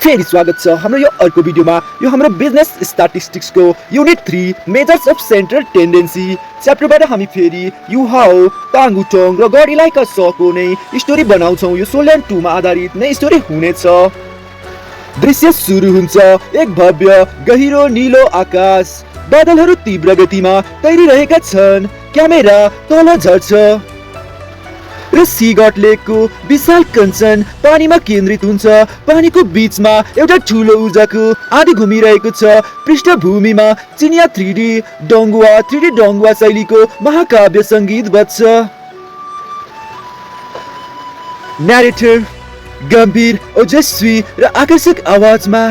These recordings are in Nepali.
फेरि स्वागत छ हाम्रो यो अर्को भिडियोमा। यो हाम्रो बिजनेस स्ट्याटिस्टिक्सको unit 3 measures of central tendency च्याप्टरबाट हामी फेरि यु हाउ ताङ उटोङ र गड इलाइका सको नै स्टोरी बनाउँछौँ। यो सोल्यान्ड 2 मा आधारित नै स्टोरी हुनेछ। दृश्य सुरु हुन्छ। एक भव्य गहिरो नीलो आकाश, बादलहरू तीव्र गतिमा तैरिरहेका छन्। क्यामेरा तल झर्छ र सीगट लेकको विशाल कञ्चन पानीमा केन्द्रित हुन्छ। पानीको बीचमा एउटा ठुलो ऊर्जाको आँधी घुमिरहेको छ। पृष्ठभूमिमा चिनिया 3D डङ्गुवा शैलीको महाकाव्य सङ्गीत बज्छ। न्यारेटर गम्भीर, ओजस्वी र आकर्षक आवाजमा,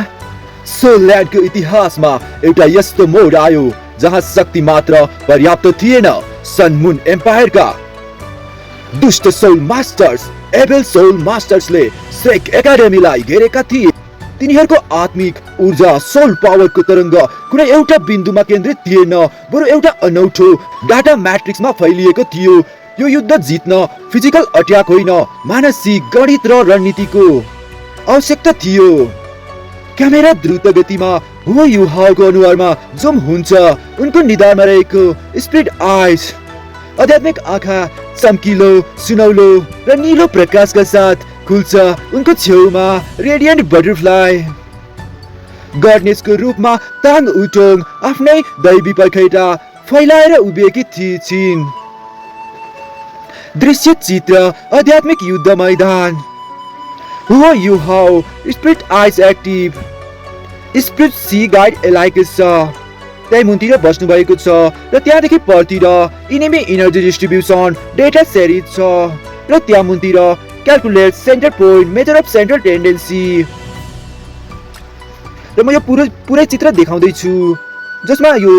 सोल्यान्डको इतिहासमा एउटा यस्तो मोड आयो जहाँ शक्ति मात्र पर्याप्त थिएन। सन मुन एम्पायरका दुष्ट सोल मास्टर्स एबेल सोल मास्टर्सले सेक एकाडेमीलाई घेरेका थिए। तिनीहरूको आत्मिक ऊर्जा सोल पावरको तरङ्ग कुनै एउटा बिन्दुमा केन्द्रित थिएन, बरु एउटा अनौठो डाटा म्याट्रिक्समा फैलिएको थियो। यो युद्ध जित्न फिजिकल अट्याक होइन, मानसिक गणित र रणनीतिको आवश्यकता थियो। क्यामेरा द्रुत गतिमा हुओ यु हाउको अनुहारमा जुम हुन्छ। उनको निधारमा रहेको स्प्लिट आइज, आध्यात्मिक आँखा चम्किलो, सुनौलो र नीलो प्रकाशका साथ खुल्छ। उनको छेउमा रेडियन्ट बटरफ्लाई गडनेसको रूपमा ताङ उटोङ आफ्नै दैवी पर्खैटा फैलाएर उभिएकी थिइन्। दृश्य चित्र आध्यात्मिक युद्ध मैदान। हुओ यु हाउ स्प्लिट आइज एक्टिभ, स्प्लिट सी गाइड एलाइक छ त्यही मुनतिर बस्नु भएको छ र त्यहाँदेखि परतिर enemy energy distribution data series छ र त्यहाँ मुनतिर calculate centre point measure of central tendency. र म यो पुरै चित्र देखाउँदै छु जसमा यो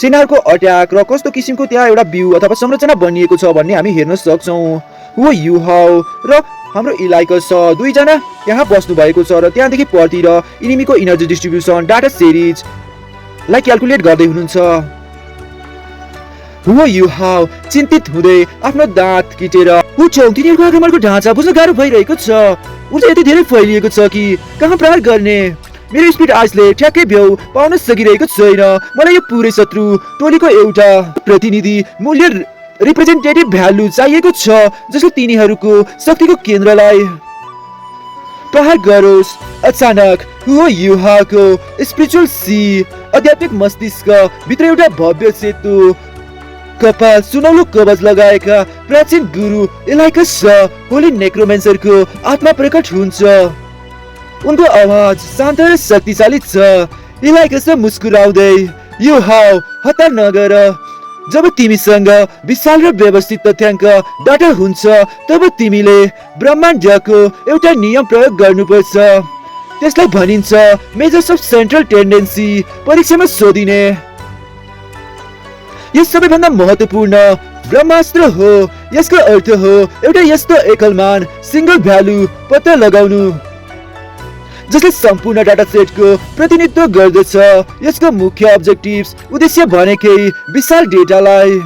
सेनाहरूको अट्याक र कस्तो किसिमको त्यहाँ एउटा भ्यू अथवा संरचना बनिएको छ भन्ने हामी हेर्न सक्छौँ। हुओ यु हाउ र हाम्रो इलाइकस दुईजना यहाँ बस्नु भएको छ र त्यहाँदेखि परतिर इनेमीको इनर्जी डिस्ट्रिब्युसन डाटा सिरिज लाई क्याल्कुलेट गर्दै हुनुहुन्छ। हुओ यु हाउ चिन्तित हुँदै आफ्नो दाँत किटेर उठ्छौँ। तिनीहरूको आक्रमणको ढाँचा बुझ्न गाह्रो भइरहेको छ। ऊर्जा यति धेरै फैलिएको छ कि कहाँ प्रहार गर्ने। मेरो स्पिड आइसले ठ्याक्कै भ्याउ पाउन सकिरहेको छैन। मलाई यो पुरै शत्रु टोलीको एउटा प्रतिनिधि मूल्य रिप्रेजेन्टेटिभ भ्यालु चाहिएको छ जसले तिनीहरूको शक्तिको केन्द्रलाई प्रहार गरोस्। अचानक हुओ यु हाउको स्पिरिचुअल सी आध्यात्मिक मस्तिष्क भित्र एउटा भव्य सेतु कपाल सुनौलो कवच लगाएका प्राचीन गुरु एलाइकस होली नेक्रोमेन्सरको आत्मा प्रकट हुन्छ। उनको आवाज शान्त र शक्तिशाली छ। एलाइकस मुस्कुराउँदै यु हाउ हतार नगर। जब तिमीसँग विशाल र व्यवस्थित तथ्याङ्क डाटा हुन्छ तब तिमीले ब्रह्माण्डको एउटा नियम प्रयोग गर्नुपर्छ। त्यसलाई भनिन्छ मेजर्स अफ सेन्ट्रल टेन्डेन्सी, परीक्षामा सोधिने। यस सबैभन्दा महत्त्वपूर्ण ब्रह्मास्त्र हो। यसको अर्थ हो एउटा यस्तो एकल मान सिंगल भ्यालु पत्ता लगाउनु जसले सम्पूर्ण डाटा सेटको प्रतिनिधित्व गर्दछ। यसको मुख्य अब्जेक्टिभ्स उद्देश्य भनेकै विशाल डेटालाई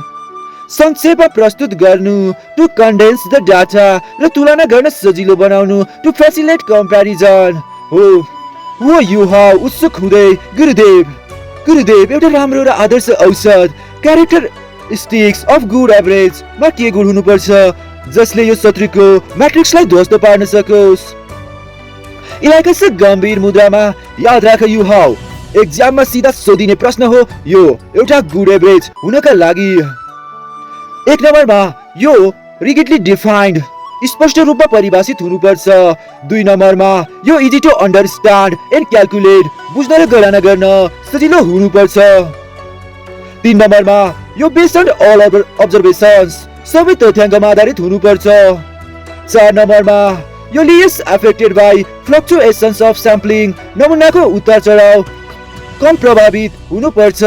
संक्षेपमा प्रस्तुत गर्नु, टु कन्डेन्स द डाटा र तुलना गर्न सजिलो बनाउनु, टु फेसिलिटेट कम्प्यारिजन हो यु हाउ उत्सुक हुँदै गुरुदेव एउटा राम्रो र आदर्श औषध क्यारेक्टरिस्टिक्स अफ गुड एभरेजमा के गुण हुनुपर्छ जसले यो शत्रुको म्याट्रिक्सलाई ध्वस्त पार्न सकोस्। इलाइकस गम्भीर मुद्रामा याद राख यु हाउ एक्जाममा सिधा सोधिने प्रश्न हो यो एउटा गुड एभरेज हुनका लागि। एक नम्बरमा यो रिगिडली डिफाइन्ड स्पष्ट रूपमा परिभाषित हुनुपर्छ। 2 नम्बरमा यो easy to understand and calculate बुझ्न र गणना गर्न सजिलो हुनुपर्छ। 3 नम्बरमा यो बेस्ड अन अल अब्जर्भेसन्स सबै तथ्याङ्कमा आधारित हुनुपर्छ। 4 नम्बरमा यो लिएस affected by fluctuations of sampling नमुनाको उतार चढाव कम प्रभावित हुनुपर्छ।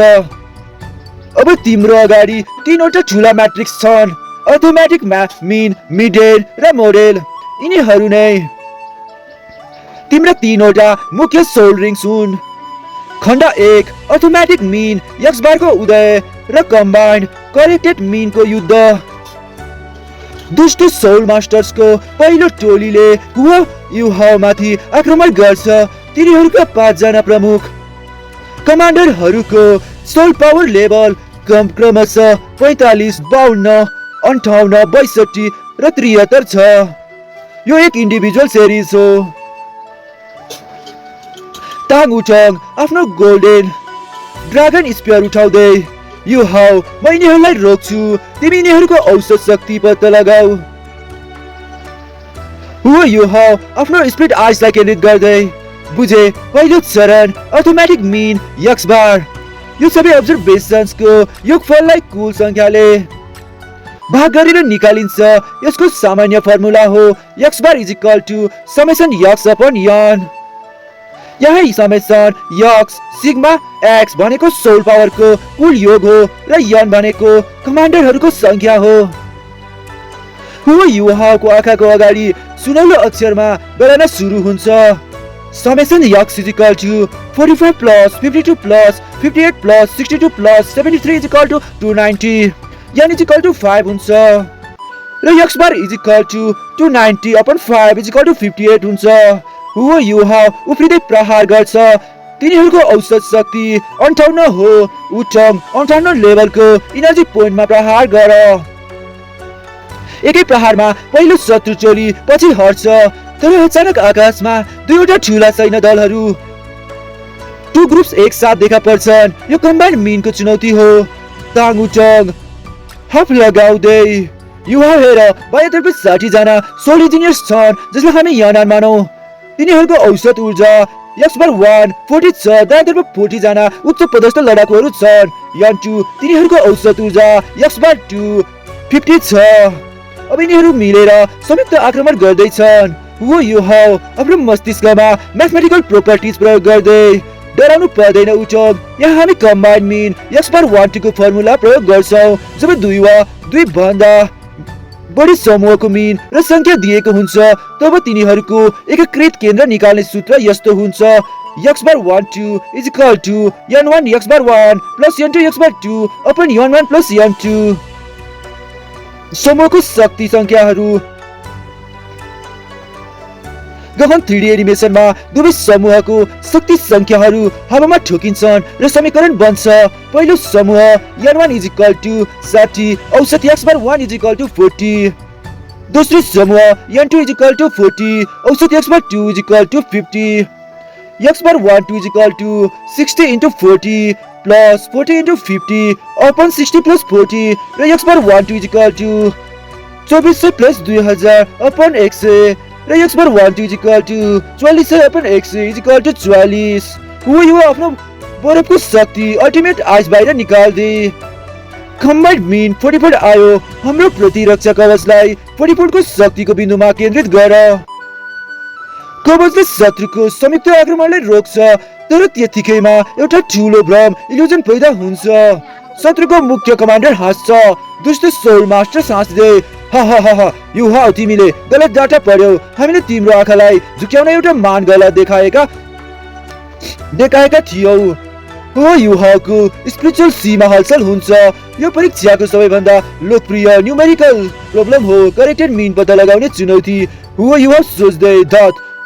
अब तिम्रो अगाडि 3वटा ठुला म्याट्रिक्स छन्, अर्थमेटिक मिन, मिडेन र मोडेल। यिनीहरू नै तिम्रा 3वटा मुख्य सोल रिङ्स हुन्। खण्ड 1 अर्थमेटिक मिन, एक्स बारको उदय र कम्बाइन्ड करेक्टेड मिनको युद्ध। दुष्ट सोल मास्टर्सको पहिलो टोलीले हुओ युहाउमाथि आक्रमण गर्छ। तिनीहरूका 5 जना प्रमुख कमान्डरहरूको सोल पावर लेभल क्रमशः 45, 52, 58, 62 र 73 छ। यो एक इन्डिभिजुअल सिरिज हो। ताङ उटङ आफ्नो गोल्डन ड्रागन स्पियर उठाउँदै, युहाउ म यिनीहरूलाई रोक्छु, तिमी यिनीहरूको औसत शक्ति पत्ता लगाऊ। युहाउ आफ्नो स्प्लिट आइसलाई केन्द्रित गर्दै, बुझे पहिलो चरण अर्थोमेटिक मिन यक्स बार। यो सबै अब्जर्भेसन्सको योगफललाई कुल संख्याले भाग गरेर निकालिन्छ। यसको सामान्य फर्मुला हो X bar is equal to summation x upon N. यहाँ समेसन यक्स सिग्मा एक्स भनेको सोल पावरको कुल योग हो र यन भनेको कमान्डरहरूको संख्या हो। युहाउको आँखाको अगाडि सुनौलो अक्षरमा गणना सुरु हुन्छ। Summation x is equal to 45 plus 52 plus 58 plus 62 plus 73 is equal to 290, n is equal to 5 हुन्छ र x bar is equal to 290 upon 5 is equal to 58 हुन्छ। युहाउ उफ्रिँदै प्रहार गर्छ। तिनीहरूको औसत शक्ति 58 हो। उटङ 58 लेभलको इनर्जी पोइन्टमा प्रहार गर। एकै प्रहारमा पहिलो शत्रु टोली पछि हट्छ, तर अचानक आकाशमा दुईवटा ठूला सैन्य दलहरू 2 ग्रुप्स एक साथ देखा पर्छन्। यो कम्बाइन्ड मिनको चुनौती हो। ताङ उटङ हप लगाउँदै, युहाउ हेर बायाँतर्फ 60 जना सोल इन्जिनियर्स छन् जसलाई हामी यानान मानौ। तिनीहरूको औसत ऊर्जा यक्स बार 1 40 छ। दायाँतर्फ 40 जना उच्च पदस्थ लडाकुहरू छन्। यन 2 तिनीहरूको औसत ऊर्जा यक्स बार 2 50 छ। अब यिनीहरू मिलेर संयुक्त आक्रमण गर्दैछन्। युहाउ आफ्नो मस्तिष्कमा म्याथमेटिकल प्रोपर्टिज प्रयोग गर्दै, डराउनु पर्दैन उटङ, यहाँ हामी कम्बाइन्ड मिन यक्स बार 1 2 को फर्मुला प्रयोग गर्छौं। जब 2 वा 2 भन्दा बढी समूहको मिन र संख्या दिएको हुन्छ तब तिनीहरूको एकीकृत केन्द्र निकाल्ने सूत्र यस्तो हुन्छ x bar 1 2 is equal to n1 x bar 1 plus n2 x bar 2 upon n1 plus n2। समूहको शक्ति संख्याहरू गहन 3D एनिमेसनमा दुवै समूहको शक्ति संख्याहरू हावामा ठोकिन्छन् र समीकरण बन्छ। पहिलो समूह n1 इज इक्वल टु 60 औसत x bar 1 is equal to 40। दोस्रो समूह n2 इज इक्वल टु 40 औसत x bar 2 is equal to 50। X bar 1 2 is equal to 60 into 40 plus 40 into 50 upon 60 plus 40 र x bar 1 2 is equal to 2400 plus 2000 upon 100 र x bar 1 2 is equal to 4400 upon 100 is equal to 44। यो आफ्नो बरफको शक्ति अल्टिमेट आइस बाहिर निकाल्दै कम्बाइन्ड मिन 44 आयो। हाम्रो प्रतिरक्षा कवचलाई 44 को शक्तिको बिन्दुमा केन्द्रित गर। कवचले शत्रुको संयुक्त आक्रमणलाई रोक्छ, तर त्यतिकैमा एउटा ठूलो भ्रम इल्युजन पैदा हुन्छ। शत्रुको मुख्य कमान्डर हाँस्छ। दुष्ट सोल मास्टर साँच्दै हा युहाउ तिमीले गलत डाटा पढ्यौ। हामीले तिम्रो आँखालाई झुक्याउन एउटा मान गलत देखाएका थियौ। युहाउको स्पिरिचुअल सीमा हलचल हुन्छ। यो परीक्षाको सबैभन्दा लोकप्रिय न्युमेरिकल प्रब्लम हो, करेक्टेड मिन पत्ता लगाउने चुनौती। युहाउ सोच्दै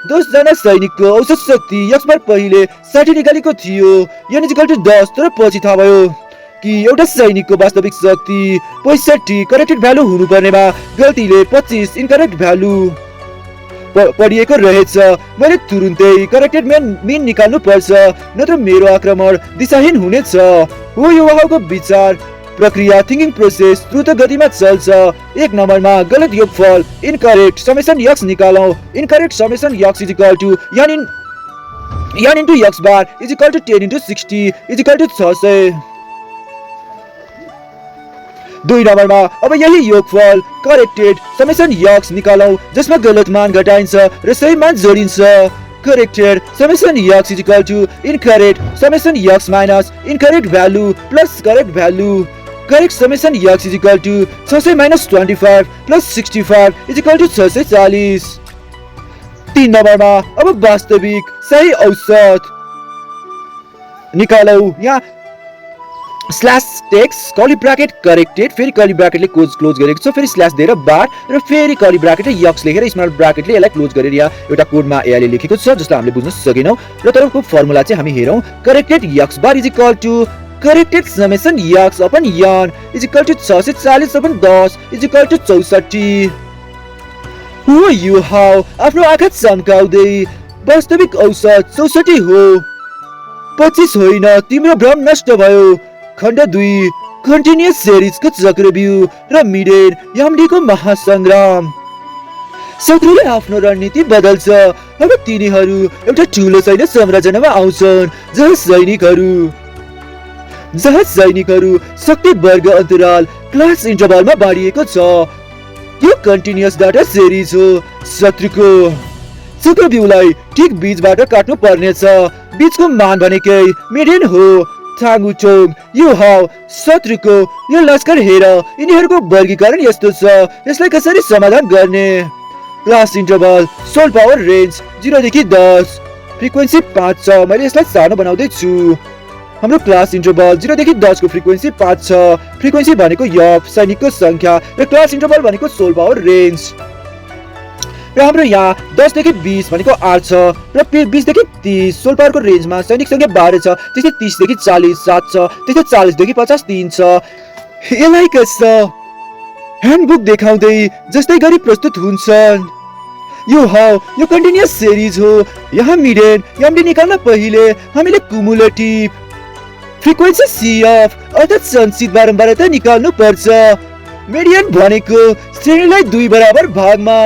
10 जना सैनिकको औसत शक्ति यक्स बार पहिले 60 निकालेको थियो, n इज इक्वल टु 10, तर पछि थाहा भयो कि एउटा सैनिकको वास्तविक शक्ति 65 करेक्टेड भ्यालु हुनुपर्नेमा गल्तीले 25 इनकरेक्ट भ्यालु पढिएको रहेछ। मैले तुरुन्तै करेक्टेड मिन निकाल्नु पर्छ, नत्र मेरो आक्रमण दिशाहीन हुनेछ। युहाउको विचार प्रक्रिया थिंकिङ प्रोसेस द्रुत गतिमा चल्छ। 1 नम्बरमा गलत योगफल इनकरेक्ट समेसन यक्स निकालौं। Incorrect summation x is equal to n into X bar is equal to 10 into 60 is equal to 600। 2 नम्बरमा अब यही योगफल करेक्टेड समेसन यक्स निकालौं, जसमा गलत मान घटाइन्छ र सही मान जोडिन्छ। Corrected summation x is equal to incorrect summation x minus incorrect value plus correct value. Correct summation x is equal to 600 minus 25 plus 65 is equal to 640। 3 नम्बरमा अब वास्तविक सही औसत निकालौ। यहाँ slash text curly bracket corrected, फेरि कर्ली ब्राकेटले क्लोज गरेको छ, फेरि स्ल्यास दिएर बार र फेरि कर्ली ब्राकेटले यक्स लेखेर स्मल ब्राकेटले यसलाई क्लोज गरेर यहाँ एउटा कोडमा एआईले लेखेको छ जसलाई हामीले बुझ्न सकेनौं र तरको फर्मुला चाहिँ हामी हेरौं। Corrected x bar is equal to corrected summation x upon n is equal to 640 upon 10 is equal to 64। हो यु हाउ आफ्नो आँखा चम्काउँदै वास्तविक औसत 64 हो, 25 होइन। तिम्रो भ्रम नष्ट भयो। खण्ड 2 कन्टिन्युअस सिरिजको चक्रव्यूह र मिडेन यामडीको महासंग्राम। शत्रुले आफ्नो रणनीति बदल्छ। अब तिनीहरू एउटा ठूलो सैन्य संरचनामा आउँछन् जहाँ सैनिकहरू शक्ति वर्ग अन्तराल क्लास इन्टरभलमा बाँडिएको छ। यो कन्टिन्युअस डाटा सिरिज हो। शत्रुको चक्रव्यूहलाई ठिक बीचबाट काट्नु पर्नेछ। बीचको मान भनेकै मिडेन हो। थाङुचोङ यु हाउ शत्रुको यो लस्कर हेर। यिनीहरूको वर्गीकरण यस्तो छ, यसलाई कसरी समाधान गर्ने? Class interval soul power range 0 देखि 10, फ्रिक्वेन्सी 5 छ। मैले यसलाई सानो बनाउँदै छु। हाम्रो क्लास इन्टरभल 0 देखि 10 को फ्रिक्वेन्सी 5 छ। फ्रिक्वेन्सी भनेको यफ सैनिकको संख्या र क्लास इन्टरभल भनेको सोल पावर रेन्ज। र हाम्रो यहाँ 10 देखि 20 भनेको 8 छ र 20 देखि 30 सोल पावरको रेन्जमा सैनिक संख्या 12 छ। त्यस्तै 30 देखि 40 7 छ। त्यस्तै 40 देखि 50 3 छ। यसलाई कस्तो ह्यान्डबुक देखाउँदै जस्तै गरी प्रस्तुत हुन्छन्। यो हाउ यो कन्टिन्युअस सिरिज हो। यहाँ मिडेन यामडी निकाल्न पहिले हामीले कुमुलेटिभ फ्रिक्वेन्सी सीएफ अर्थात सञ्चित बारम्बारता निकाल्नु पर्छ। मिडियन भनेको श्रेणीलाई 2 बराबर भागमा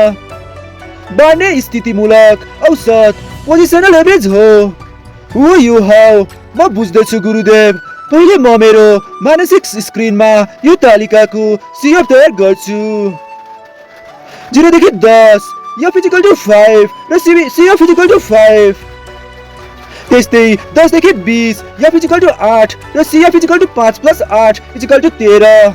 बाँड्ने स्थितिमूलक औसत पोजिसनल एभरेज हो यो हाउ म बुझ्दछु गुरुदेव। पहिले म मेरो मानसिक स्क्रिनमा यो तालिकाको सीएफ तयार गर्छु। 0 देखि 10 एफ इक्वल टु 5 र सीएफ इक्वल टु 5। त्यस्तै 10 देखि 20 एफ इक्वल टु 8 र CF equal to 5 + 8 equal to 13।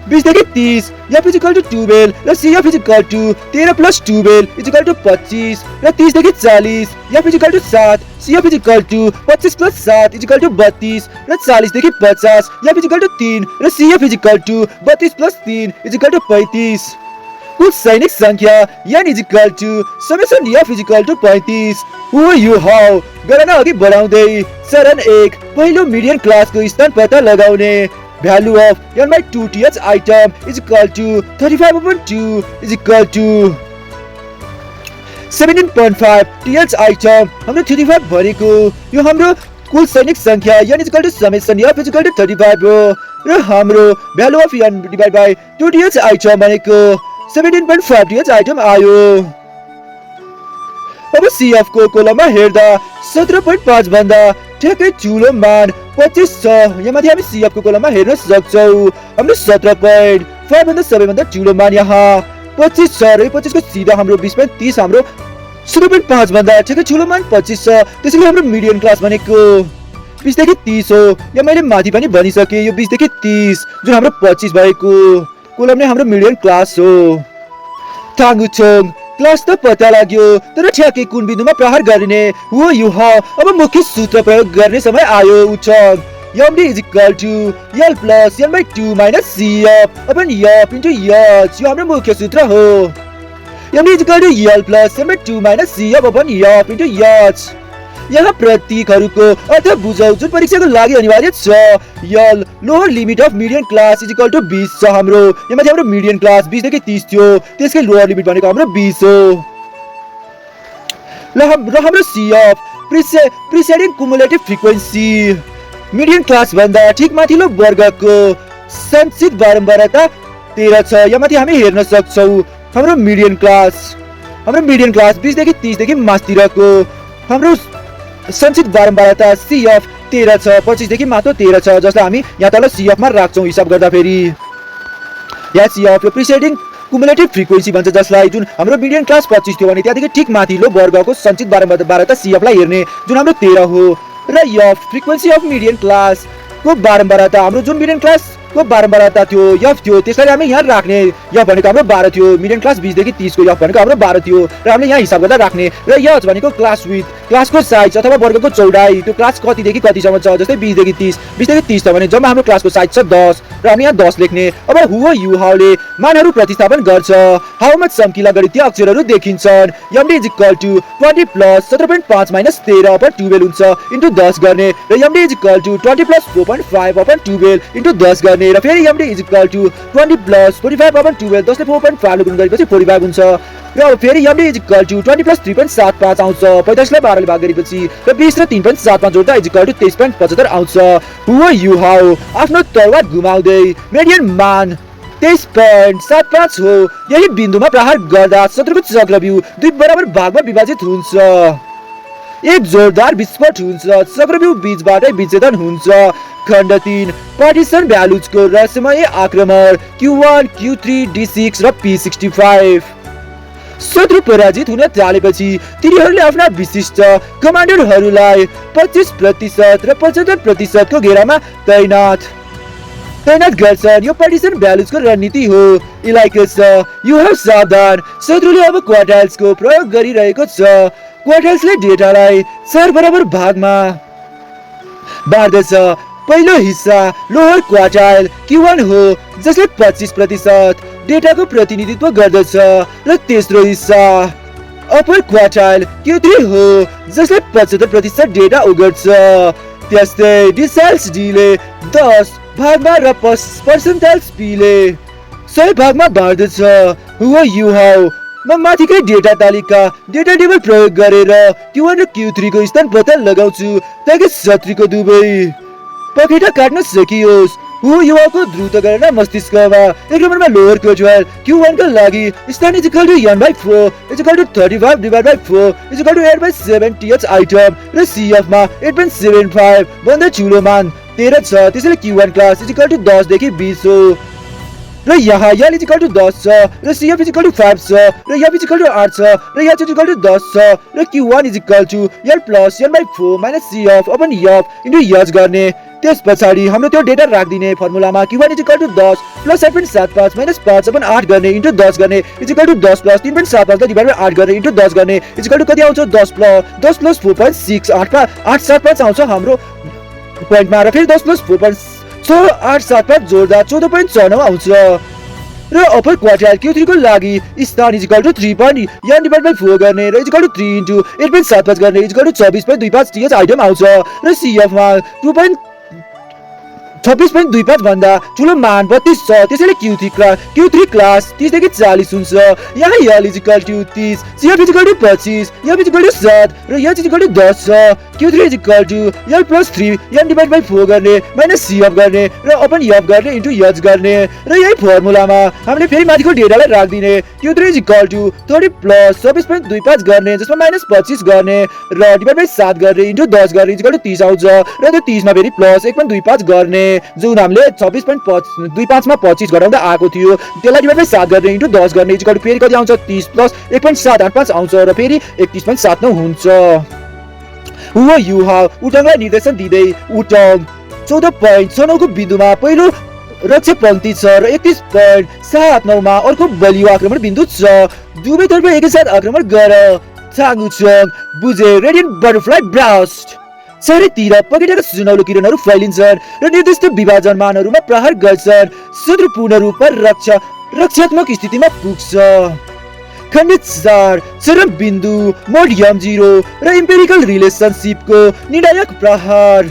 20 देखि 30 एफ इक्वल टु 12 र CF equal to 13 + 12 equal to 25 र 30 देखि 40 F equal to 7 CF equal to 25 + 7 equal to 32 र 40 देखि 50 एफ इक्वल टु 3 र CF equal to 32 + 3 equal to 35। कुल सैनिक संख्या n equal to summation f equal to 35। हो यु हाउ गणना अघि बढाउँदै चरण 1 पहिलो मिडियन क्लासको स्थान पत्ता लगाउने। Value of n/2 th item equal to 35/2 equal to 17.5 th item. हाम्रो 35 भनेको यो हाम्रो कुल सैनिक संख्या n equal to summation f equal to 35 हो र हाम्रो value of n divide by 2 th item भनेको 17.5 th आइटम आयो। अब सीएफ को कोलममा हेर्दा 17.5 भन्दा ठ्याक्कै ठुलो मान 25 छ। यहाँमाथि हामी सीएफ को कोलममा हेर्न सक्छौं। हाम्रो 17.5 भन्दा सबैभन्दा ठुलो मान यहाँ 25 छ र 25 को सिधा हाम्रो 20.30 हाम्रो 17.5 भन्दा ठ्याक्कै ठुलो मान 25 छ। त्यसैले हाम्रो मिडियन क्लास भनेको 20 देखि 30 हो। यहाँ मैले माथि पनि भनिसके यो 20 देखि 30 जुन हाम्रो 25 भएको कोलम नै हाम्रो मिडियन क्लास हो। थाङुचोङ क्लास त पत्ता लाग्यो तर ठ्याक्कै कुन बिन्दुमा प्रहार गर्ने हो यो हाउ अब मुख्य सूत्र प्रयोग गर्ने समय आयो। उचङ M D is equal to l + n/2 - cf upon f into h। यो हाम्रो मुख्य सूत्र हो। M D is equal to l + n/2 - cf upon f into h। यहाँ प्रतीकहरूको अर्थ बुझौ जुन परीक्षाको लागि अनिवार्य छ। L lower limit of median class is equal to 20 छ। हाम्रो यहाँ हाम्रो मिडियन क्लास 20 देखि 30 थियो। त्यसकै लोअर लिमिट भनेको हाम्रो 20 हो। र हाम्रो सीएफ प्रिसाइडिङ कुमुलेटिभ फ्रिक्वेन्सी मिडियन क्लास भन्दा ठिक माथिल्लो वर्गको सञ्चित बारम्बारता 13 छ। यहाँमाथि हामी हेर्न सक्छौं हाम्रो मिडियन क्लास 20 देखि 30 देखि माथितिरको हाम्रो सञ्चित बारम्बारता सीएफ 13 छ। 25 देखि मात्र 13 छ जसलाई हामी यहाँ तल सीएफ मा राख्छौं हिसाब गर्दा। फेरि यहाँ सीएफ यो प्रिसाइडिङ कुमुलेटिभ फ्रिक्वेन्सी भन्छ जसलाई जुन हाम्रो मिडियन क्लास 25 थियो भने त्यहाँदेखि ठिक माथिल्लो वर्गको सञ्चित बारम्बारता सीएफ लाई हेर्ने जुन हाम्रो 13 हो। र F frequency of median class को बारम्बारता हाम्रो जुन मिडियन क्लास को बारम्बारता थियो एफ थियो, त्यसलाई हामीले यहाँ राख्ने। एफ भनेको हाम्रो 12 थियो, मिडियम क्लास 20 देखि 30 को एफ भनेको हाम्रो 12 थियो र हामीले यहाँ हिसाब गर्दा राख्ने। र एच भनेको क्लास विथ, क्लासको साइज अथवा वर्गको चौडाइ, त्यो क्लास कति देखि कतिसम्म छ, जस्तै 20 देखि 30 छ भने जम्मा हाम्रो क्लासको साइज छ 10 र हामी यहाँ 10 लेख्ने। अब हु हो यु हाउले मानहरू प्रतिस्थापन गर्छ। हाउ मच सम्किला गणितीय अक्षरहरू देखिन्छन्। MD is equal to 20 plus 17.5 minus 13 upon 12 हुन्छ इन्टु 10 गर्ने र MD is equal to 20 plus 4.5 upon 12 into 10 गर्ने र फेरि MD is equal to 20 plus 45 upon 12, 10 ले 4.5 गुण गरेपछि 45 हुन्छ र अब फेरि MD is equal to 20 plus 3.75 आउँछ, 45 लाई 12 ले भाग गरेपछि र 20 र 3.75 जोड्दा इज इक्वल टु 23.75 आउँछ। हु हो यु हाउ आफ्नो तरवार घुमाउँदै मेडियन मान 23.75 हो। यही बिन्दुमा प्रहार गर्दा शत्रुको चक्रव्यूह दुई बराबर भागमा विभाजित हुन्छ। एक जोरदार विस्फोट हुन्छ, चक्रव्यूह बीचबाटै विच्छेदन हुन्छ। खण्ड 3 पार्टिसन भ्यालुजको रहस्यमय आक्रमण Q1, Q3, D6 र P65। शत्रु पराजित हुन थालेपछि तिनीहरूले आफ्ना विशिष्ट कमान्डरहरूलाई 25% र 75% को घेरामा तैनात गर्छन्। यो पार्टिसन भ्यालुजको रणनीति हो। इलाइको छ यु हेभ सावधान, शत्रुले अब क्वार्टाइल्सको प्रयोग गरिरहेको छ। क्वार्टाइल्सले डेटालाई 4 बराबर भागमा बाँड्दछ। पहिलो हिस्सा लोअर क्वार्टाइल Q1 हो जसले 25% डेटाको प्रतिनिधित्व गर्दछ र तेस्रो हिस्सा अपर क्वार्टाइल Q3 हो जसले 75% डेटा ओगट्छ। त्यस्तै डिसाइल्स डीले 10 भागमा र पर्सेन्टाइल्स पीले 100 भागमा बाँड्दछ। हु हो यु हाउ म माथिकै डेटा तालिका डेटा टेबल प्रयोग गरेर Q1 र Q3 को स्थान पत्ता लगाउँछु ताकि शत्रुको दुवै पखेटा काट्न सकियोस्। हु यु हाउको द्रुत गणना मस्तिष्कमा। एक नम्बरमा लोअर क्वार्टाइल Q1 का लागि स्थान is equal to n/4 is equal to 35 divide by 4 is equal to 8/7 th item र CF मा 8.75 भन्दा ठुलो मान 13 छ, त्यसैले Q1 class is equal to 10 देखि 20 हो र यहाँ L इज इक्वल टु 10 छ र CF इज इक्वल टु 5 छ र F इज इक्वल टु 8 छ र H इज इक्वल टु 10 छ र Q1 is equal to L plus n/4 minus CF upon F into H गर्ने। त्यस पछाडि हाम्रो त्यो डेटा राख्दिने फर्मुलामा Q1 is equal to 10 plus 8.75 minus 5 upon 8 गर्ने इन्टु 10 गर्ने is equal to 10 plus 3.75 divide by 8 गर्ने इन्टु 10 गर्ने इज इक्वल टु कति आउँछ 10 प्लस 4.6 875 आउँछ हाम्रो पोइन्टमा र फेरि 10 प्लस 4.875 जोड्दा 14.69 आउँछ। र अपर क्वार्टाइल Q3 को लागि स्थान is equal to 3.n divide by 4 गर्ने र इज इक्वल टु 3 इन्टु 8.75 गर्ने is equal to 24.25 th item आउँछ र CF मा 26.25 भन्दा ठुलो मान 32 छ, त्यसैले Q3 क्लास 30 देखि 40 हुन्छ। यहाँ L is equal to 30, CF is equal to 25, F is equal to 7 र H इज इक्वल टु 10 छ। Q3 is equal to L plus 3 n divide by 4 गर्ने माइनस CF गर्ने र अपन F गर्ने इन्टु H गर्ने र यही फर्मुलामा हामीले फेरि माथिको डेटालाई राख्दिने। Q3 is equal to 30 plus 26.25 गर्ने जसमा माइनस 25 गर्ने र डिवाइड बाइ 7 गर्ने इन्टु 10 गर्ने इज इक्वल टु 30 आउँछ र त्यो 30 मा फेरि प्लस 1.25 गर्ने जुन हामीले 26.25 मा 25 घटाउँदा आएको थियो त्यसलाई डिवाइड बाइ 7 गर्ने इन्टु 10 गर्ने इज इक्वल टु फेरि कति आउँछ 30 प्लस 1.785 आउँछ र फेरि 31.79 हुन्छ। हु हो यु हाउ उटङलाई निर्देशन दिँदै उटङ 14.69 को बिन्दुमा पहिलो रक्ष पंक्ति छ र 31.79 मा अर्को बलियो आक्रमण बिन्दु छ। दुवैतर्फ एकैसाथ आक्रमण गर। चाङुचङ बुझे रेडियन्ट बटरफ्लाई ब्लास्ट। चारैतिर पखेटाका सुनौलो किरणहरू फैलिन्छन् र निर्दिष्ट विभाजन मानहरूमा प्रहार गर्छन्। शत्रु पूर्ण रूपमा रक्षात्मक स्थितिमा पुग्छ। खण्ड 4 चरम बिन्दु मोड M0 र इम्पेरिकल रिलेसनशिपको निर्णायक प्रहार।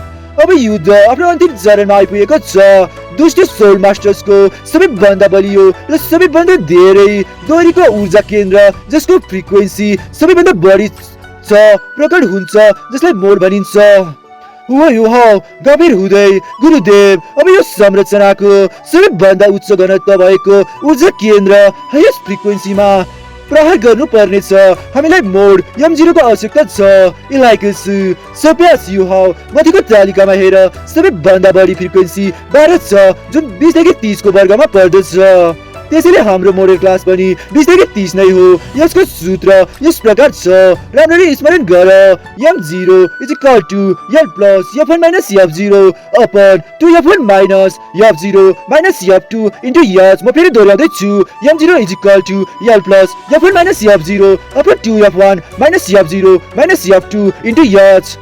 अब युद्ध आफ्नो अन्तिम चरणमा आइपुगेको छ। दुष्ट सोल मास्टर्सको सबैभन्दा बलियो र सबैभन्दा धेरै दोहोरीको ऊर्जा केन्द्र जसको फ्रिक्वेन्सी सबैभन्दा बढी छ प्रकट हुन्छ जसलाई मोड भनिन्छ। गम्भीर हुँदै गुरुदेव अब यो संरचनाको सबैभन्दा उच्च घनत्व भएको ऊर्जा केन्द्र हाइएस्ट फ्रिक्वेन्सीमा प्रहार गर्नुपर्नेछ। हामीलाई मोड M0 को आवश्यकता छ। इलाइकसु सप्यास यु हाउ माथिको तालिकामा हेर सबैभन्दा बढी फ्रिक्वेन्सी 12 छ जुन 20 देखि 30 को वर्गमा पर्दछ। त्यसैले हाम्रो मोडल क्लास पनि 20 देखि 30 नै हो। यसको सूत्र यस प्रकार छ, राम्ररी स्मरण गर। m0 = l plus f1 minus f0 upon 2f1 minus f0 minus f2 into h। म फेरि दोहोऱ्याउँदै छु, m0 = l plus f1 minus f0 upon 2f1 minus f0 minus f2 into h।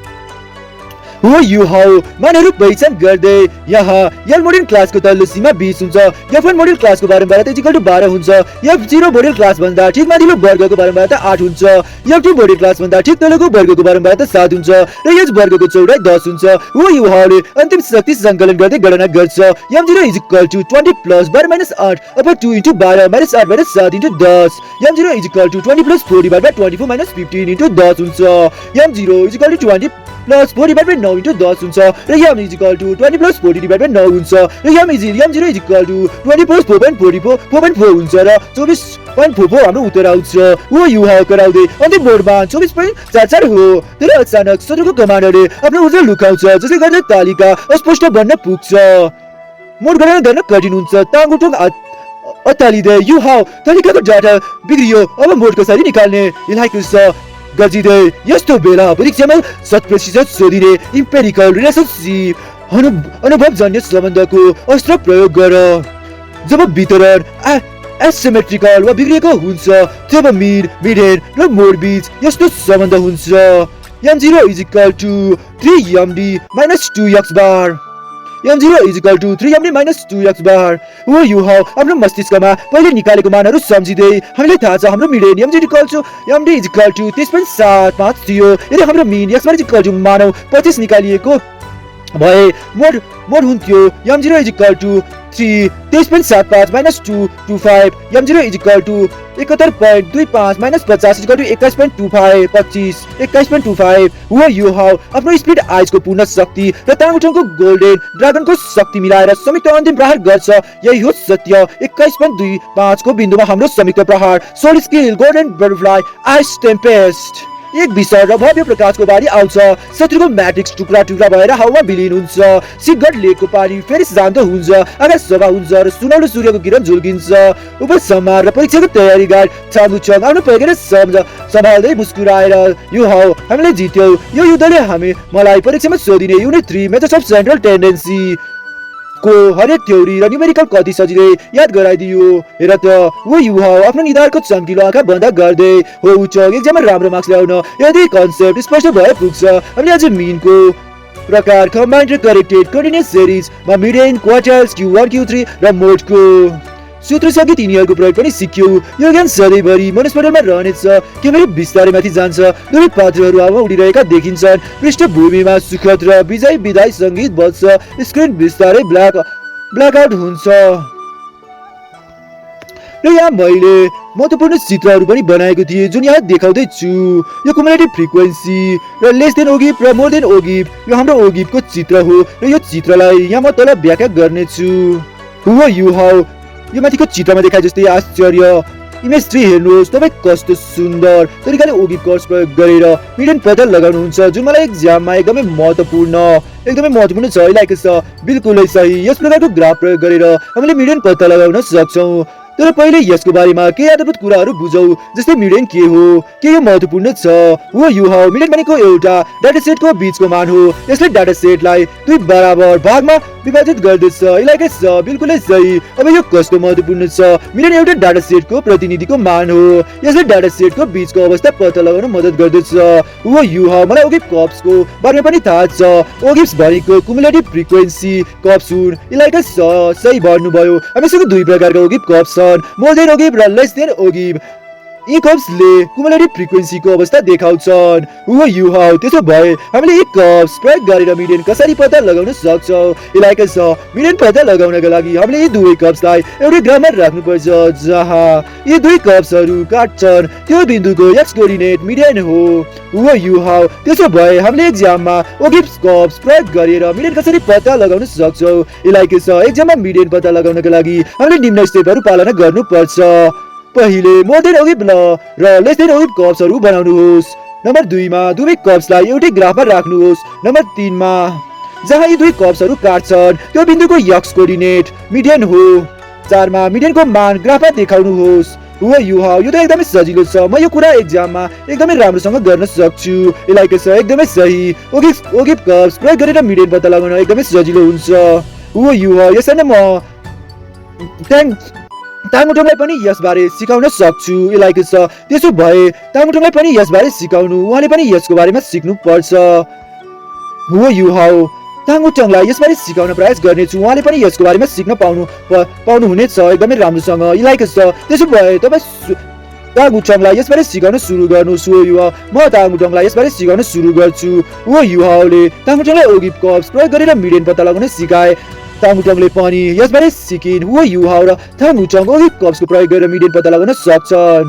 हो यो हाउ मानहरु पहिचान गर्दै यहाँ l मोडल क्लासको तल्लो सीमा 20 हुन्छ, f1 मोडल क्लासको बारम्बारता = 12 हुन्छ, f0 मोडल क्लास भन्दा ठीक माथिल्लो वर्गको बारम्बारता 8 हुन्छ, f2 मोडल क्लास भन्दा ठीक तलको वर्गको बारम्बारता 7 हुन्छ र यस वर्गको चौडाइ 10 हुन्छ। हो यो हाउले अन्तिम शक्ति संकलन गर्दै गणना गर्छ, m0 = 20 plus 12 minus 8 upon 2 into 12 minus 8 minus 7 into 10। m0 = 20 plus 4 divided by 24 minus 15 into 10 हुन्छ। m0 = 20 plus 4 divided by 9 into 10 हुन्छ र m = 20 plus 40 divided by 9 हुन्छ र m0 = 20 plus 4.44 4.4 हुन्छ र 24.44 हाम्रो उत्तर आउँछ। हो यो हाउ कराउँदै अन्तिम बोर्डमा 24.44 हो। तर अचानक शत्रुको कमान्डरले आफ्नो ऊर्जा लुकाउँछ, जसले गर्दा तालिका अस्पष्ट बन्न पुग्छ। मोड गणना गर्न कठिन हुन्छ। टाङटुङ अत्तालिँदै यो हाउ तालिकाको डाटा बिग्रियो, अब मोड कसरी निकाल्ने इलाइकुस गर्जिँदै यस्तो बेला परीक्षामा 100% सोधिने इम्पेरिकल रिलेसनशिप अनुभवजन्य सम्बन्धको अस्त्र प्रयोग गर। जब वितरण एसिमेट्रिकल वा बिग्रिएको हुन्छ तब मिड एन्ड र मोड बीच यस्तो सम्बन्ध हुन्छ। m0 = 3md - 2x bar। m0 = 3md - 2x bar। हो यो हाउ आफ्नो मस्तिष्कमा पहिले निकालेको मानहरु सम्झिँदै हामीलाई थाहा छ हाम्रो मिड md = 23.75 थियो। यदि हाम्रो मिन x = मानौ 25 निकालिएको भए मोड हुन्थ्यो m0 = 23.75 - 225। m0 = 71.25 - 50 = 21.25 21.25। हो यो हाउ आफ्नो स्पिड आइजको पूर्ण शक्ति र टाङटुङको गोल्डन ड्रागनको शक्ति मिलाएर संयुक्त अन्तिम प्रहार गर्छ। यही हो सत्य। 21.25 को बिन्दुमा हाम्रो संयुक्त प्रहार soul skill golden butterfly ice tempest एक विशाल र भव्य प्रकाशको बारी आउँछ। शत्रुको म्याट्रिक्स टुक्रा टुक्रा भएर हावामा विलीन हुन्छ। सिगरेट लेकको पानी फेरि शान्त हुन्छ, आकाश सभा हुन्छ र सुनौलो सूर्यको किरण झुल्किन्छ। उपसंहार र परीक्षाको तयारी गाइड छामुछम आफ्नो पकेर सम्हाल्दै मुस्कुराएर यो हाउ हामीले जित्यौ। यो युद्धले मलाई परीक्षामा सोधिने unit 3 methods of central tendency को हरेक थ्योरी र न्युमेरिकल कति सजिलै याद गराइदियो। हेर त वो यु हाउ आफ्नो निधारको चम्किलो आँखा बन्द गर्दै हो उच्च एक्जाममा राम्रो मार्क्स ल्याउन यदि कन्सेप्ट स्पष्ट भए पुग्छ। हामीले आज मिनको प्रकार कम्बाइन्ड र करेक्टेड कोर्डिनेट सिरिजमा मिड क्वार्टाइल्स Q1 Q3 र मोडको सूत्र सके तिनीहरूको प्रयोग पनि सिक्यौ। यो ज्ञान सधैँभरि मनस्पटलमा रहनेछ, केवल बिस्तारै माथि जान्छ। दुवै पात्रहरू हावामा उडिरहेका देखिन्छन्। पृष्ठभूमिमा सुखद र विजय विदाई संगीत बज्छ। स्क्रिन बिस्तारै ब्ल्याकआउट हुन्छ र यहाँ मैले महत्त्वपूर्ण चित्रहरू पनि बनाएको थिएँ जुन यहाँ देखाउँदै छु। यो कुमुलेटिभ फ्रिक्वेन्सी र लेस देन ओगिभ र मोर देन ओगिभ यो हाम्रो ओगिभको चित्र हो र यो चित्रलाई यहाँ म तल व्याख्या गर्नेछु। हो यो हाउ यो माथिको चित्रमा देखाए जस्तै आश्चर्य इमेज 3 हेर्नुहोस्। तपाई कस्तो सुन्दर तरिकाले ओगिभ कर्स प्रयोग गरेर मिडन पत्ता लगाउनुहुन्छ जुन मलाई एक्जाममा एकदमै महत्त्वपूर्ण छ लागेको छ। बिल्कुलै सही। यस प्रकारको ग्राफ प्रयोग गरेर हामीले मिडन पत्ता लगाउन सक्छौँ। तर पहिले यसको बारेमा केही आधारभूत कुराहरू बुझौँ, जस्तै मिडन के हो, के यो महत्त्वपूर्ण छ। हो यो हाउ मिडन भनेको एउटा डाटा सेटको बीचको मान हो। यसले डाटा सेटलाई दुई बराबर भागमा विभाजित गर्दछ। इलाके छ। बिल्कुलै सही। अब यो कस्तो महत्त्वपूर्ण छ। मिडन एउटा डाटा सेटको प्रतिनिधिको मान हो। यसले डाटा सेटको बीचको अवस्था पत्ता लगाउन मद्दत गर्दछ। हो यो हाउ मलाई ओगिभ कर्व्सको बारेमा पनि थाहा छ। ओगिभ्स भनेको कुमुलेटिभ फ्रिक्वेन्सी कर्व्स हुन्। इलाके सही भन्नुभयो। हामीसँग दुई प्रकारका ओगिभ कर्व्स छन्, मोर देन ओगिभ र लेस देन ओगिभ। यी कर्व्सले कुमुलेटिभ फ्रिक्वेन्सीको अवस्था देखाउँछन्। हो यो हाउ त्यसो भए हामीले यी कर्व्स प्रयोग गरेर मिडन कसरी पत्ता लगाउन सक्छौँ। इलाके छ। मिडन पत्ता लगाउनका लागि हामीले यी दुवै कर्व्सलाई एउटै ग्राफमा राख्नुपर्छ जहाँ यी दुई कर्व्सहरू काट्छन्। त्यो बिन्दुको एक्स कोअर्डिनेट मिडन हो। हो यो हाउ त्यसो भए हामीले एक्जाममा ओगिभ कर्व्स प्रयोग गरेर मिडन कसरी पत्ता लगाउन सक्छौँ। इलाके छ। एक्जाममा मिडन पत्ता लगाउनका लागि हामीले निम्न स्टेपहरू पालना गर्नुपर्छ। पहिले मोर देन ओगिभ र लेस देन ओगिभ कर्व्सहरू बनाउनुहोस्। नम्बर 2 मा दुवै कर्व्सलाई एउटै ग्राफमा राख्नुहोस्। नम्बर 3 मा जहाँ यी दुई कर्व्सहरू काट्छन् त्यो बिन्दुको एक्स कोअर्डिनेट मिडन हो। 4 मा मिडियनको मान ग्राफमा देखाउनुहोस्। हो यु हाउ यो त एकदमै सजिलो छ। म यो कुरा एक्जाममा एकदमै राम्रोसँग गर्न सक्छु। यसलाई के छ एकदमै सही। ओगिभ कर्ब्स प्रयोग गरेर मिडियन पत्ता लगाउन एकदमै सजिलो हुन्छ। हो यु हाउ यसरी नै म ताङमुटोङलाई पनि यसबारे सिकाउन सक्छु। यसलाई के छ त्यसो भए ताङमुटोङलाई पनि यसबारे सिकाउनु, उहाँले पनि यसको बारेमा सिक्नु पर्छ। हो यु हाउ ताङमुटोङलाई यसबारे सिकाउन प्रयास गर्नेछु, उहाँले पनि यसको बारेमा सिक्न पाउनुहुनेछ एकदमै राम्रोसँग। यसलाई के छ त्यसो भए तपाईँ ताङमुटोङलाई यसबारे सिकाउन सुरु गर्नुहोस्। हो यु हाउ म ताङमुटोङलाई यसबारे सिकाउन सुरु गर्छु। हो यु हाउले ताङमुटोङलाई ओगिभ कर्ब्स प्रयोग गरेर मिडियन पत्ता लगाउन सिकाए। ताङमुटोङले पनि यसबारे सिकिन्। हो यु हाउ र ताङमुटोङ ओगिभ कर्ब्सको प्रयोग गरेर मिडियन पत्ता लगाउन सक्छन्।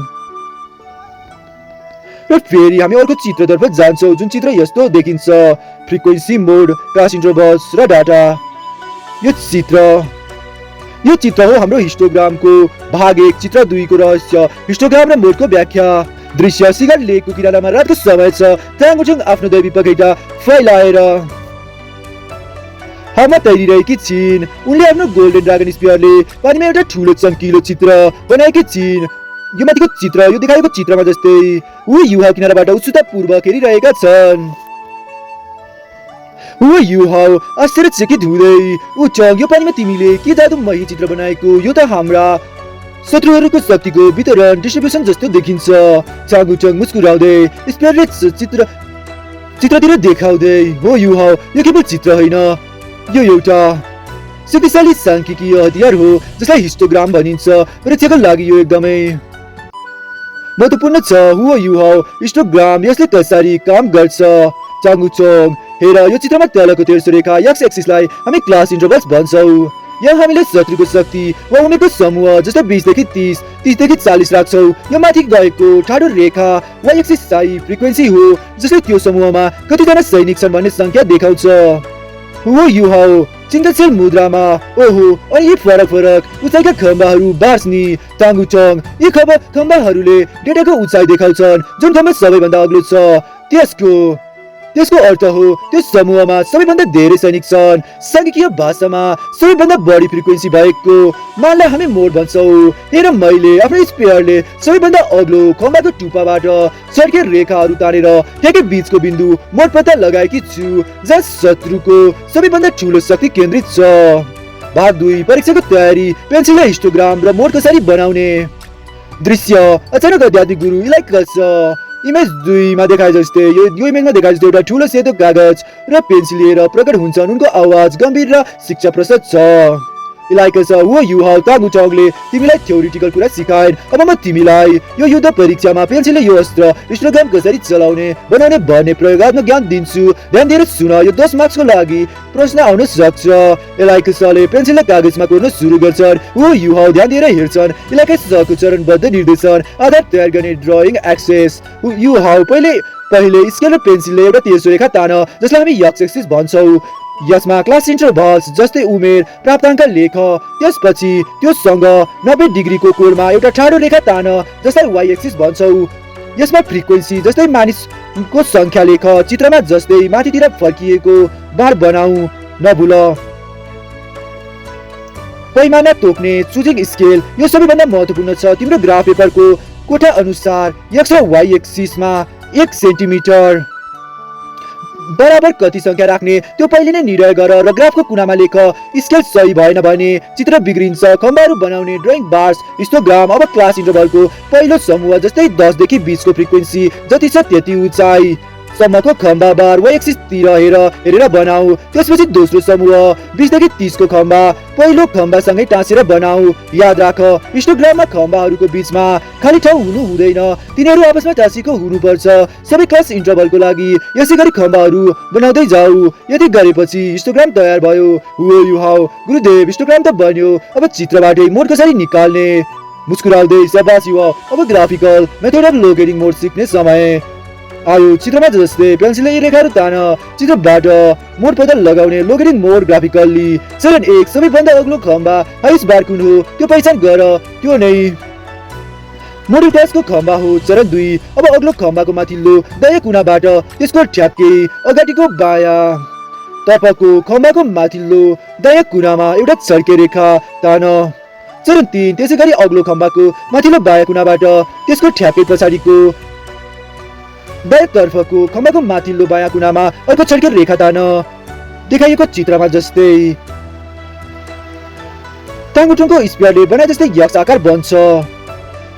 र फेरि हामी अर्को चित्रतर्फ जान्छौँ, जुन चित्र यस्तो देखिन्छ। फ्रिक्वेन्सी, मोड, क्लास इन्टरभल्स र डाटा। यो चित्र हो हाम्रो हिस्टोग्रामको भाग 1 चित्र 2 को रहस्य। हिस्टोग्राम र मोडको व्याख्या। दृश्य सिगार लेकको किनारामा रातको समय छ। ताङमुटोङ आफ्नो दैवी पखेटा फैलाएर हावामा तैरिरहेकी छिन्। उनले आफ्नो गोल्डन ड्रागन स्पियरले पानीमा एउटा ठुलो चम्किलो चित्र बनाएकी छिन्। यो माथिको चित्र यो देखाएको चित्रमा जस्तै ऊ युहा किनाराबाट उत्सुकता पूर्वक हेरिरहेका छन्। ऊ युहा आश्चर्यचकित हुँदै उठ्छ। यो पानीमा तिमीले के जादुमय चित्र बनाएको? यो त हाम्रा शत्रुहरूको शक्तिको वितरण डिस्ट्रिब्युसन जस्तो देखिन्छ। ताङमुटोङ मुस्कुराउँदै स्पियरले चित्रतिर देखाउँदै हो युहा यो केवल चित्र होइन, यो एउटा शक्तिशाली सांख्यिकीय हतियार हो जसलाई हिस्टोग्राम भनिन्छ। परीक्षाको लागि यो एकदमै महत्त्वपूर्ण छ। हो युहा हिस्टोग्राम यसले कसरी काम गर्छ? ताङमुटोङ हेर यो चित्रमा तलको तेर्सो रेखा एक्स एक्सिसलाई हामी क्लास इन्टरभल्स भन्छौँ। यहाँ हामीले शत्रुको शक्ति वा उमेरको समूह जस्तै 20 देखि 30, 30 देखि 40 राख्छौँ। यो माथि गएको ठाडो रेखा वा एक्सिस साई फ्रिक्वेन्सी हो जसले त्यो समूहमा कतिजना सैनिक छन् भन्ने संख्या देखाउँछ। हो युहा चिङ्गसेल मुद्रामा ओहो अनि यी फरक उचाइका खम्बाहरू बार्स्नी। ताङमुटोङ यी खम्बाहरूले डेटाको उचाइ देखाउँछन्। जुन खम्बा सबैभन्दा अग्लो छ त्यसको अर्थ हो त्यो समूहमा सबैभन्दा धेरै सैनिक छन्। सांख्यिकीय भाषामा सबैभन्दा बढी फ्रिक्वेन्सी भएको मानलाई हामी मोड भन्छौँ। हेर मैले आफ्नो स्पियरले सबैभन्दा अग्लो खम्बाको टुप्पाबाट चर्के रेखाहरू तानेर ठ्याक्कै बीचको बिन्दु मोड पत्ता लगाएकी छु जहाँ शत्रुको सबैभन्दा ठुलो शक्ति केन्द्रित छ। भाग 2 परीक्षाको तयारी। पेन्सिल हिस्टोग्राम र मोड कसरी बनाउने। दृश्य अचानक आध्यात्मिक गुरु इलाइकस इमेज 2 मा देखाए जस्तै यो इमेजमा देखाए जस्तै एउटा ठुलो सेतो कागज र पेन्सिल लिएर प्रकट हुन्छन्। उनको आवाज गम्भीर र शिक्षाप्रद छ। इलाइकस हो युहा ताङमुटोङले तिमीलाई थ्योरिटिकल कुरा सिकाएन, अब म तिमीलाई यो युद्ध परीक्षामा पेन्सिलले यो अस्त्र हिस्टोग्राम कसरी चलाउने बनाउने भन्ने प्रयोगात्मक ज्ञान दिन्छु। ध्यान दिएर सुन, यो 10 मार्क्सको लागि प्रश्न आउन सक्छ। इलाइकसले पेन्सिलले कागजमा कोर्न सुरु गर्छन्। हो युहा ध्यान दिएर हेर्छन्। इलाइकसको चरणबद्ध निर्देशन आधार तयार गर्ने ड्रइङ एक्सेस। युहा पहिले स्केल र पेन्सिलले एउटा तेर्सो रेखा तान जसलाई हामी एक्स एक्सिस भन्छौँ। यसमा क्लास इन्टरभल्स जस्तै उमेर प्राप्ताङ्क लेख। त्यसपछि त्योसँग 90 डिग्रीको कोणमा एउटा ठाडो रेखा तान जसलाई वाइ एक्सिस भन्छौँ। यसमा फ्रिक्वेन्सी जस्तै मानिसको संख्या लेख। चित्रमा जस्तै माथितिर फर्किएको बार बनाऊ नभुल। पैमाना तोक्ने चुजिङ स्केल यो सबैभन्दा महत्त्वपूर्ण छ। तिम्रो ग्राफ पेपरको कोठा अनुसार एक्स र वाइ एक्सिसमा 1 सेन्टिमिटर बराबर कति संख्या राख्ने त्यो पहिले नै निर्णय गर र ग्राफको कुनामा लेख। स्केल सही भएन भने चित्र बिग्रिन्छ। खम्बाहरू बनाउने ड्रइङ बार्स हिस्टोग्राम। अब क्लास इन्टरभलको पहिलो समूह जस्तै 10 देखि 20 को फ्रिक्वेन्सी जति छ त्यति उचाइ सम्मको खम्बा बार वा एक्सिसतिर हेरेर बनाऊ। त्यसपछि दोस्रो समूह 20 देखि 30 को खम्बा पहिलो खम्बासँगै टाँसेर बनाऊ। याद राख हिस्टोग्राममा खम्बाहरूको बीचमा खाली ठाउँ हुनु हुँदैन, तिनीहरू आपसमा टाँसिएको हुनुपर्छ। सबै क्लास इन्टरभलको लागि यसै गरी खम्बाहरू बनाउँदै जाऊ। यति गरेपछि हिस्टोग्राम तयार भयो। हो युहा गुरुदेव हिस्टोग्राम त बन्यो, अब चित्रबाटै मोड कसरी निकाल्ने? मुस्कुराउँदै शाबाश युहा, अब ग्राफिकल मेथड अफ लोकेटिङ मोड सिक्ने समय आयो। चित्रमा जस्तै पेन्सिलले यी रेखाहरू तान चित्रबाट मोड पत्ता लगाउने। लोकेटिङ मोड ग्राफिकल्ली। चरण 1 सबैभन्दा अग्लो खम्बा हाइस्ट बार कुन हो त्यो पहिचान गर, त्यो नै मोड टास्कको खम्बा हो। चरण 2 अब अग्लो खम्बाको माथिल्लो दायाँ कुनाबाट त्यसको ठ्याक्कै अगाडिको बायाँ तर्फको खम्बाको माथिल्लो दायाँ कुनामा एउटा चर्के रेखा तान। चरण 3 त्यसै गरी अग्लो खम्बाको माथिल्लो बायाँ कुनाबाट त्यसको ठ्याप्कै पछाडिको दायाँ तर्फको खम्बाको माथिल्लो बायाँ कुनामा अर्को छड्के रेखा तान देखाइएको चित्रमा जस्तै। टाङुटुङको स्पियरले बनाए जस्तै यक्स आकार बन्छ।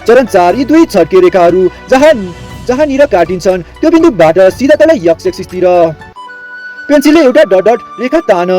चरण 4 यी दुई छड्के रेखाहरू जहाँनिर काटिन्छन् त्यो बिन्दुबाट सिधा तल यक्स एक्सिसतिर पेन्सिलले एउटा डट डट रेखा तान।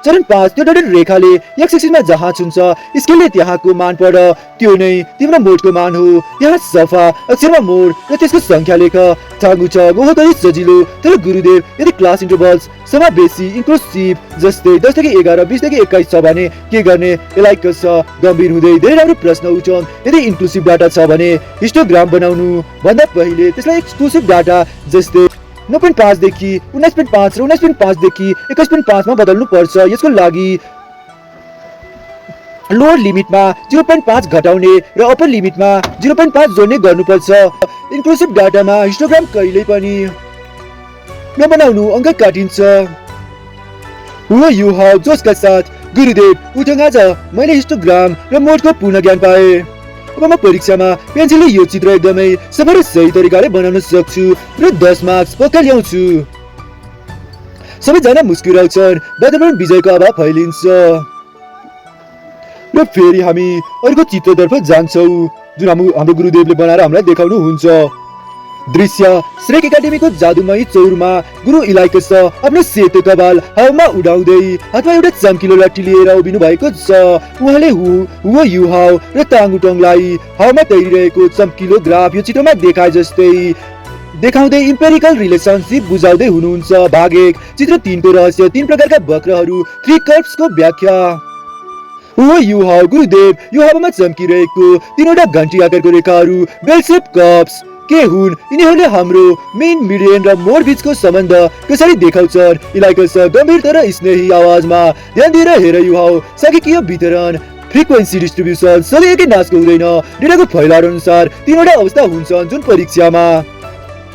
चरण 5 त्यो डट रेखाले एक्स एक्सिसमा जहाँ छुन्छ स्केलले त्यहाँको मान पढ, त्यो नै तिम्रो मोडको मान हो। यहाँ सफा अक्षरमा मोड र त्यसको संख्या लेख। टाङ्गु छ बहुत सजिलो, तर गुरुदेव यदि क्लास इन्टरभल्स समावेशी इन्क्लुसिभ जस्तै 10 देखि 11 20 देखि 21 छ भने के गर्ने? यसलाई कस गम्भीर हुँदै धेरै राम्रो प्रश्न उठ्छन्। यदि इन्क्लुसिभ डाटा छ भने हिस्टोग्राम बनाउनु भन्दा पहिले त्यसलाई एक्सक्लुसिभ डाटा जस्तै 9.5 देखि 19.5 र 19.5 देखि 21.5 मा बदल्नु पर्छ। यसको लागि लोअर लिमिटमा 0.5 घटाउने र अप्पर लिमिटमा 0.5 जोड्ने गर्नुपर्छ। इन्क्लुसिभ डाटामा हिस्टोग्राम कहिल्यै पनि नबनाउनु, अङ्क काटिन्छ। हो यु हाउ जोसका साथ गुरुदेव उठौँ, आज मैले हिस्टोग्राम र मोडको पूर्ण ज्ञान पाएँ। अब म परीक्षामा पेन्सिलले यो चित्र एकदमै सफा र सही तरिकाले बनाउन सक्छु र 10 मार्क्स पक्का ल्याउँछु। सबैजना मुस्कुराउँछन्, वातावरण विजयको आभा फैलिन्छ र फेरि हामी अर्को चित्रतर्फ जान्छौँ जुन हाम्रो गुरुदेवले बनाएर हामीलाई देखाउनुहुन्छ। दृश्य श्रेक एकाडेमीको जादुमयी चौरमा गुरु इलाइकस आफ्नो सेतो कपाल हावामा उडाउँदै हातमा एउटा चम्किलो लट्ठी लिएर उभिनु भएको छ। उहाँले हुओ यु हाउ र टाङुटङलाई हावामा तैरिरहेको चम्किलो ग्राफ यो चित्रमा देखाए जस्तै देखाउँदै इम्पेरिकल रिलेसनशिप बुझाउँदै हुनुहुन्छ। भाग 1 चित्र 3 को रहस्य 3 प्रकारका वक्रहरू 3 कर्व्सको व्याख्या। हो यु हाउ गुरुदेव यो हावामा चम्किरहेको 3वटा घण्टी आकारको रेखाहरू बेल शेप कर्व्स के हुन्? यिनीहरूले हाम्रो मेन मिडियन र मोड बीचको सम्बन्ध कसरी देखाउँछन्? इलाइकस गम्भीर तर स्नेही आवाजमा ध्यान दिएर हेर यु हाउ, सांख्यिकीय वितरण फ्रिक्वेन्सी डिस्ट्रिब्युसन सबै एकै नाचको हुँदैन। डेटाको फैलावट अनुसार 3वटा अवस्था हुन्छन् जुन परीक्षामा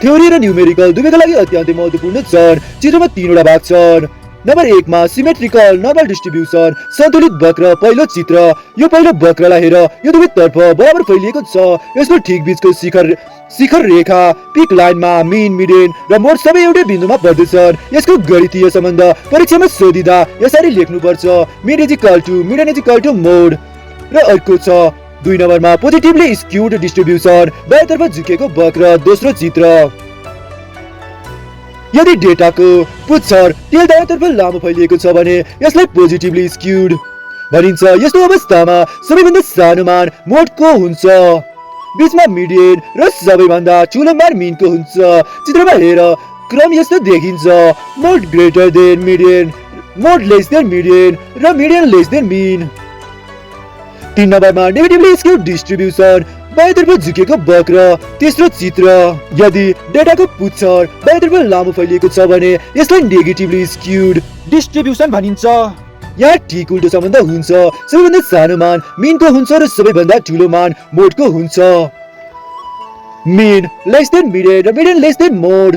थ्योरी र न्युमेरिकल दुवैका लागि अत्यन्तै महत्त्वपूर्ण छन्। चित्रमा 3वटा भाग छन्। नम्बर 1 मा सिमेट्रिकल नर्मल डिस्ट्रिब्युसन सन्तुलित वक्र। पहिलो चित्र, यो पहिलो वक्रलाई हेर, यो दुवैतर्फ बराबर फैलिएको छ। यसको ठिक बीचको शिखर रेखा पिक लाइनमा मिन मिडियन र मोड सबै एउटै बिन्दुमा पर्दछन्। यसको गणितीय सम्बन्ध परीक्षामा सोधिदा यसरी लेख्नुपर्छ, mid is equal to median is equal to mode. र अर्को छ 2 नम्बरमा पोजिटिभली स्क्यूड डिस्ट्रिब्युसन बायाँतर्फ झुकेको वक्र। दोस्रो चित्र, यदि डेटाको पुच्छर तेल दायाँतर्फ लामो फैलिएको छ भने यसलाई पोजिटिभली स्क्यूड भनिन्छ। यस्तो अवस्थामा सबैभन्दा सानो मान मोडको हुन्छ, बीचमा मिडियन र सबैभन्दा ठुलो मान मिनको हुन्छ। चित्रमा हेर, क्रम यस्तो देखिन्छ, मोड ग्रेटर देन मिडियन, मोड लेस देन मिडियन र मिडियन लेस देन मिन। 3 नम्बरमा नेगेटिभली स्क्यूड डिस्ट्रिब्युसन बायाँतर्फ झुकेको वक्र। तेस्रो चित्र, यदि डेटाको पुच्छर बायाँतर्फ लामो फैलिएको छ भने यसलाई नेगेटिभली स्क्यूड डिस्ट्रिब्युसन भनिन्छ। यहाँ ठिक उल्टो सम्बन्ध हुन्छ, सबैभन्दा सानो मान मिनको हुन्छ र सबैभन्दा ठुलो मान मोडको हुन्छ। मिन लेस देन मिडियन र मिडियन लेस देन मोड।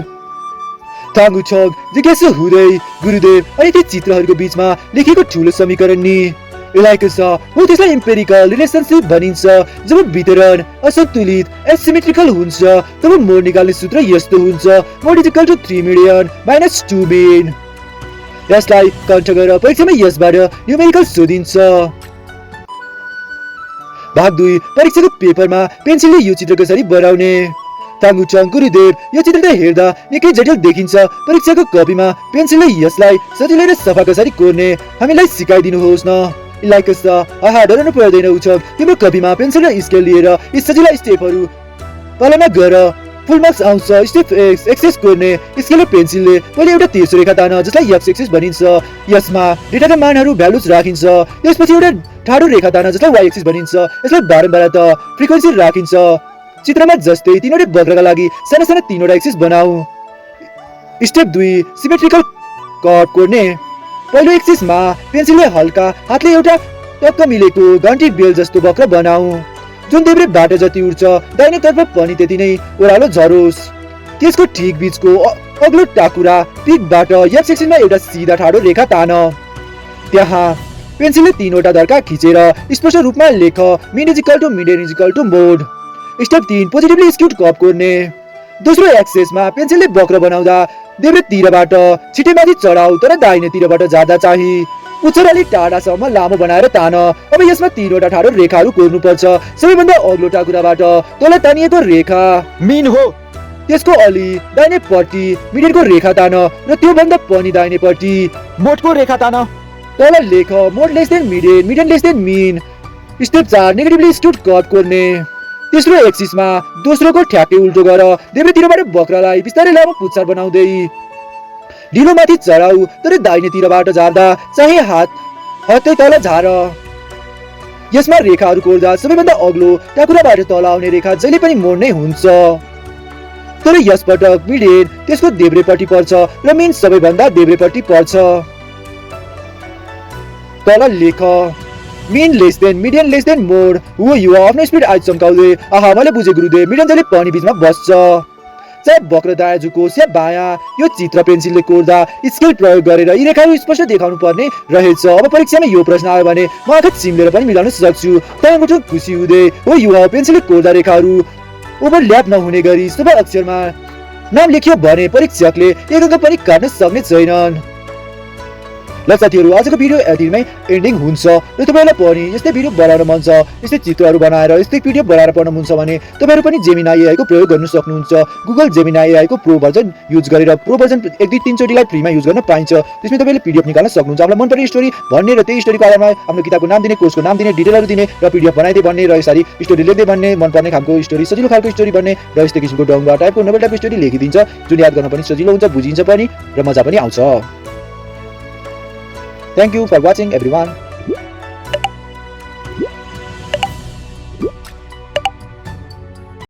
टाङ्गु छग जिज्ञासु हुँदै गुरुदेव अनि ती चित्रहरूको बीचमा लेखिएको ठुलो समीकरण नि इलाइकस हो, त्यसलाई इम्पेरिकल रिलेसनशिप भनिन्छ। जब वितरण असन्तुलित एसिमेट्रिकल हुन्छ तब मोड निकाल्ने सूत्र यस्तो हुन्छ, mode is equal to 3 median minus 2 mean. यसलाई कण्ठ गरेर परीक्षामा यसबाट न्युमेरिकल सोधिन्छ। भाग 2 परीक्षाको पेपरमा पेन्सिलले यो चित्र कसरी बनाउने? टाङ्गु छग गुरुदेव यो चित्र हेर्दा निकै जटिल देखिन्छ। परीक्षाको कपीमा पेन्सिलले यसलाई सजिलै र सफा कसरी कोर्ने हामीलाई सिकाइदिनुहोस् न। इलाइकस आहा डराउनु पर्दैन उछक, तिम्रो कपीमा पेन्सिल र स्केल लिएर यी सजिला स्टेपहरू पालना गर। फुल मार्क्स आउँछ। स्टेप एक्स एक्सेस कोर्ने स्केल र पेन्सिलले पहिले एउटा तेर्सो रेखा तान जसलाई एक्स एक्सेस भनिन्छ। यसमा डेटाका मानहरू भ्यालुज राखिन्छ। यसपछि एउटा ठाडो रेखा तान जसलाई वाइ एक्सेस भनिन्छ। यसलाई बारम्बार फ्रिक्वेन्सी राखिन्छ। चित्रमा जस्तै 3वटा वक्रका लागि साना साना 3वटा एक्सिस बनाऊ। स्टेप 2 सिमेट्रिकल कर्व कोर्ने। पहिलो एक्सिसमा पेन्सिलले हल्का हातले एउटा टक्क मिलेको घण्टी बेल जस्तो वक्र बनाऊ, जुन देब्रेबाट जति उड्छ दाहिनेतर्फ पनि त्यति नै ओह्रालो झरोस्। त्यसको ठिक बीचको अग्लो टाकुरा पिकबाट एक्स एक्सिसमा एउटा सिधा ठाडो रेखा तान। त्यहाँ पेन्सिलले 3वटा धर्का खिचेर स्पष्ट रूपमा लेख mean is equal to median is equal to mode. Step 3 positively skewed curve कोर्ने। दोस्रो एक्सेसमा पेन्सिलले वक्र बनाउँदा देब्रेतिरबाट छिटैमाथि चढाउ तर दाहिनेतिरबाट जाँदा चाहिँ पुच्छर अलि टाढासम्म लामो बनाएर तान। अब यसमा 3वटा ठाडो रेखाहरू कोर्नुपर्छ। सबैभन्दा अग्लो टाकुराबाट तल तानिएको रेखा मिन हो, त्यसको अलि दाहिनेपट्टि मिडियनको रेखा तान र त्योभन्दा पनि दाहिनेपट्टि मोडको रेखा तान। तल लेख mode less than median, median less than mean. Step 4 negatively skewed curve कोर्ने। तेस्रो एक्सिसमा दोस्रोको ठ्याक्कै उल्टो गर देब्रेतिरबाट वक्रलाई बिस्तारै लामो पुच्छर बनाउँदै ढिलो माथि चढाउ तर दाहिनेतिरबाट झार्दा चाहिँ हातै तल झार। यसमा रेखाहरू कोर्दा सबैभन्दा अग्लो टाकुराबाट तल आउने रेखा जहिले पनि मोड नै हुन्छ। तर यसपटक मिडियन त्यसको देब्रेपट्टि पर्छ र मिन सबैभन्दा देब्रेपट्टि पर्छ। तल लेख mean less than median less than mode. हो युवा आफ्नो स्पिड आज चम्काउँदै आहा मैले बुझे गुरुदेव, मिडियन जहिले पनि बीचमा बस्छ, चाहे वक्र दायाँ झुकोस् या बायाँ। यो चित्र पेन्सिलले कोर्दा स्केल प्रयोग गरेर यी रेखाहरू स्पष्ट देखाउनु पर्ने रहेछ। अब परीक्षामा यो प्रश्न आयो भने म आँखा चिम्लेर पनि मिलाउन सक्छु। तपाईँको खुसी हुँदै हो युवा पेन्सिलले कोर्दा रेखाहरू ओभरल्याप नहुने गरी शुभ अक्षरमा नाम लेखियो भने परीक्षकले एक अङ्क पनि काट्न सक्ने छैनन्। ल साथीहरू, आजको भिडियो यतिमै एन्डिङ हुन्छ र तपाईँलाई पनि यस्तै भिडियो बनाउन मन छ, यस्तै चित्रहरू बनाएर यस्तै पिडिएफ बनाएर पढ्न मन छ भने तपाईँहरू पनि जेमिनाई एआई को प्रयोग गर्न सक्नुहुन्छ। गुगल जेमिनाई एआई को प्रो भर्जन युज गरेर प्रो भर्जन 1-2-3 चोटिलाई फ्रीमा युज गर्न पाइन्छ। त्यसमा तपाईँले पिडिएफ निकाल्न सक्नुहुन्छ। आफूलाई मनपर्ने स्टोरी भन्ने र त्यही स्टोरीको आधारमा आफ्नो किताबको नाम दिने, कोर्सको नाम दिने, डिटेलहरू दिने र पिडिएफ बनाइदिए भन्ने र यसरी स्टोरी लेख्दै भन्ने, मनपर्ने खालको स्टोरी, सजिलो खालको स्टोरी भन्ने र यस्तै किसिमको डङ्गा टाइपको नोभेल टाइपको स्टोरी लेखिदिन्छ जुन याद गर्न पनि सजिलो हुन्छ, बुझिन्छ पनि र मजा पनि आउँछ। Thank you for watching everyone.